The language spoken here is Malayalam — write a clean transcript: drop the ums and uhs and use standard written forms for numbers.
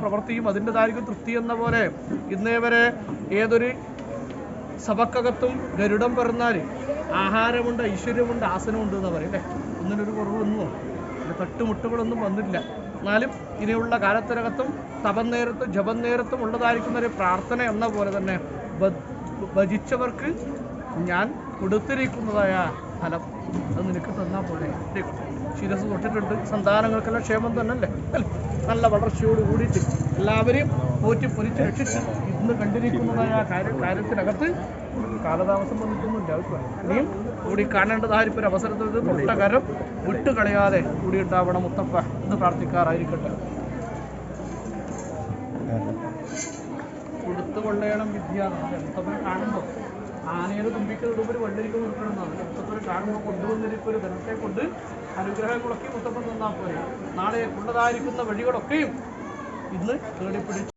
പ്രവൃത്തിയും അതിൻ്റെതായിരിക്കും തൃപ്തി എന്ന പോലെ ഇന്നേ വരെ ഏതൊരു സഭക്കകത്തും ഗരുഡം പറഞ്ഞാൽ ആഹാരമുണ്ട്, ഐശ്വര്യമുണ്ട്, ആസനമുണ്ട് എന്ന് പറയും അല്ലേ. ഒന്നിനൊരു കുറവൊന്നും തട്ടുമുട്ടുകളൊന്നും വന്നില്ല. എന്നാലും ഇനിയുള്ള കാലത്തിനകത്തും തപം നേരത്തും ജപം നേരത്തും ഉള്ളതായിരിക്കുന്ന ഒരു പ്രാർത്ഥന എന്ന പോലെ തന്നെ ഭജിച്ചവർക്ക് ഞാൻ കൊടുത്തിരിക്കുന്നതായ ഫലം അത് നിനക്ക് തന്നാൽ പോലെ ശിരസ് തൊട്ടിട്ടുണ്ട്. സന്താനങ്ങൾക്കെല്ലാം ക്ഷേമം തന്നെ അല്ലേ അല്ലേ. നല്ല വളർച്ചയോട് കൂടിയിട്ട് എല്ലാവരെയും പോറ്റി പൊരിച്ച് രക്ഷിച്ച് ഇന്ന് കണ്ടിരിക്കുന്നതായ കാര്യത്തിനകത്ത് കാലതാമസം വന്നിട്ടൊന്നുമില്ല. ഇനിയും കൂടി കാണേണ്ടതായിരിക്കും ഒരു അവസരത്തിൽ തൊട്ടകരം വിട്ടുകളയാതെ കൂടി ഉണ്ടാവണം മുത്തപ്പ എന്ന് പ്രാർത്ഥിക്കാറായിരിക്കട്ടെ. കൊടുത്തു കൊള്ളയണം വിദ്യ മുത്തപ്പനെ കാണുമ്പോൾ ആനയുടെ തുമ്പിക്കുന്നതും വെള്ളരിക്ക് കൊടുക്കണമെന്നാണ്. മുത്തപ്പനെ കാണുമ്പോൾ കൊണ്ടുവന്നിരിക്കും ഒരു ധനത്തെ കൊണ്ട് അനുഗ്രഹങ്ങളൊക്കെ മുത്തപ്പൻ തന്നാൽ പോലെ നാളെ ഉള്ളതായിരിക്കുന്ന വഴികളൊക്കെയും ഇന്ന് തേടിപ്പിടിച്ച്